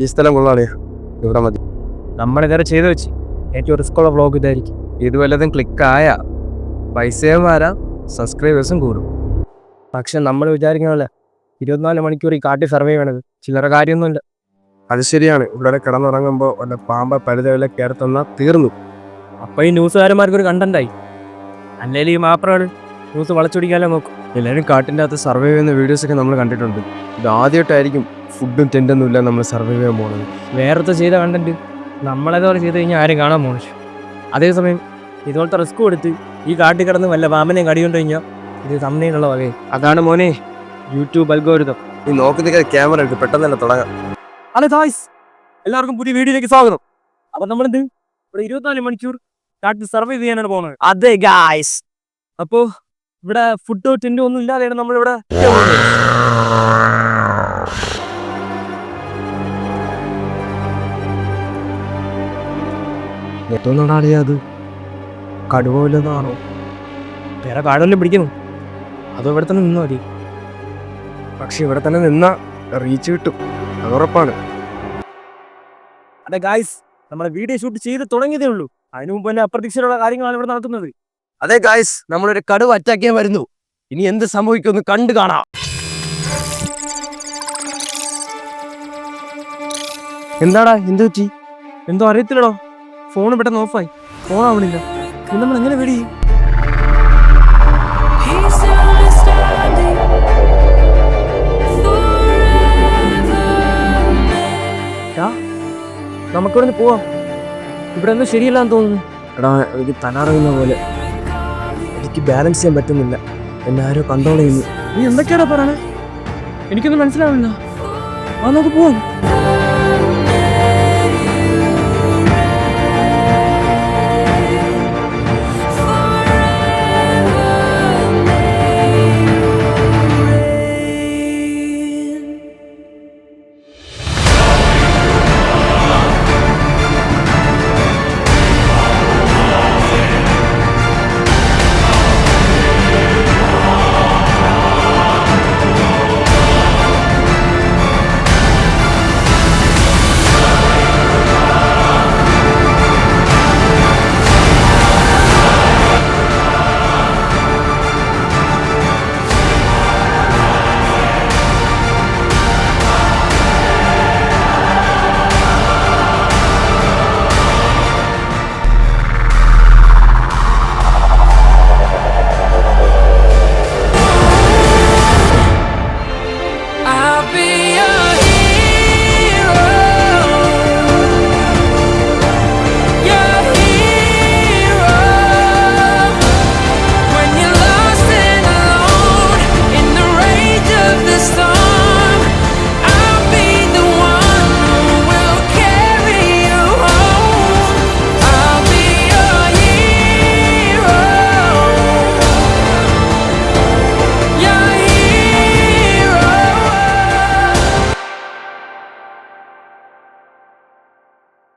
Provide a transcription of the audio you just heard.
ഈ സ്ഥലം കൊള്ളാളിയാ, ഇവിടെ മതി. നമ്മളിതുവരെ ചെയ്തു വെച്ച് ഏറ്റവും റിസ്ക്കുള്ള വ്ളോഗ് ഇതായിരിക്കും. ഇത് വല്ലതും ക്ലിക്കായ പൈസയും വരാം, സബ്സ്ക്രൈബേഴ്സും കൂടും. പക്ഷെ നമ്മൾ വിചാരിക്കണമല്ല 24 മണിക്കൂർ ഈ കാട്ടിൽ സർവേ ചെയ്യണത് ചില്ലറ കാര്യമൊന്നുമില്ല. അത് ശരിയാണ്. ഇവിടെ കിടന്നുറങ്ങുമ്പോൾ വല്ല പാമ്പ പഴുതവല്ല കയറത്തുന്ന തീർന്നു. അപ്പോൾ ഈ ന്യൂസുകാരന്മാർക്കൊരു കണ്ടന്റായി. അല്ലെങ്കിൽ ഈ മാപ്രാണ് ന്യൂസ് വളച്ചൊടിക്കാനോ നോക്കും. എല്ലാവരും കാട്ടിൻ്റെ അകത്ത് സർവേ ചെയ്യുന്ന വീഡിയോസൊക്കെ നമ്മൾ കണ്ടിട്ടുണ്ട്. ഇത് ആദ്യമായിട്ടായിരിക്കും ഫുഡും ടെൻറ്റൊന്നും ഇല്ല നമ്മൾ സർവേ ചെയ്യാൻ പോകുന്നത്. വേറത്തെ ചെയ്ത കണ്ടന്റ് നമ്മളേതോടെ ചെയ്ത് കഴിഞ്ഞാൽ ആരും കാണാൻ പോകുന്നു. അതേസമയം ഇതുപോലത്തെ റിസ്ക് കൊടുത്ത് ഈ കാട്ടിൽ കിടന്ന് വല്ല പാമ്പിനെയും കടികൊണ്ട് കഴിഞ്ഞാൽ ഇത് തമ്മിലുള്ള വകയും. അതാണ് മോനെ യൂട്യൂബ് അൽഗോരിതം. ഈ നോക്കുന്ന ക്യാമറ എടുത്ത് പെട്ടെന്ന് തന്നെ തുടങ്ങാം. ഹലോ ഗായ്സ്, എല്ലാവർക്കും പുതിയ വീഡിയോയിലേക്ക് സ്വാഗതം. അപ്പം നമ്മളിത് ഇവിടെ 24 മണിക്കൂർ കാട്ടിൽ സർവേ ചെയ്യാനാണ് പോകുന്നത്. അതെ ഗായ്സ്, അപ്പോൾ ഇവിടെ ഫുഡോ ടെൻറ്റോ ഒന്നും ഇല്ലാതെയാണ് നമ്മളിവിടെ എത്തോന്നാളിയാ അത്? കടുവല്ലെന്നാണോ? വേറെ കാടൊന്നും പിടിക്കുന്നു. അതോ ഇവിടെ തന്നെ നിന്നോ മതി. പക്ഷെ ഇവിടെ തന്നെ നിന്നാ റീച്ച് കിട്ടും, അത് ഉറപ്പാണ്. അതെ ഗായ്സ്, നമ്മളെ വീഡിയോ ഷൂട്ട് ചെയ്ത് തുടങ്ങിയതേ ഉള്ളൂ. അതിനു മുമ്പ് തന്നെ അപ്രതീക്ഷിതമായ കാര്യങ്ങളാണ് ഇവിടെ നടത്തുന്നത്. അതെ ഗായ്സ്, നമ്മളൊരു കടുവ അറ്റാക്ക് ചെയ്യാൻ വരുന്നു. ഇനി എന്ത് സംഭവിക്കുമെന്ന് കണ്ടു കാണാം. എന്താടാ, എന്ത് പറ്റി? എന്തോ അറിയത്തില്ലടോ. ഫോൺ പെട്ടെന്ന് ഓഫായി. ഫോൺ ആവണില്ല. ഇത് നമ്മൾ എങ്ങനെ വെടി? നമുക്കിവിടെ പോവാം. ഇവിടെ ഒന്നും ശരിയല്ലാന്ന് തോന്നുന്നു. എടാ, എനിക്ക് തലറങ്ങുന്ന പോലെ. എനിക്ക് ബാലൻസ് ചെയ്യാൻ പറ്റുന്നില്ല. എന്നെ ആരോ കൺട്രോൾ ചെയ്യുന്നു. നീ എന്തൊക്കെയാടാ പറയണേ? എനിക്കൊന്നും മനസ്സിലാവില്ല. നമുക്ക് പോവാം.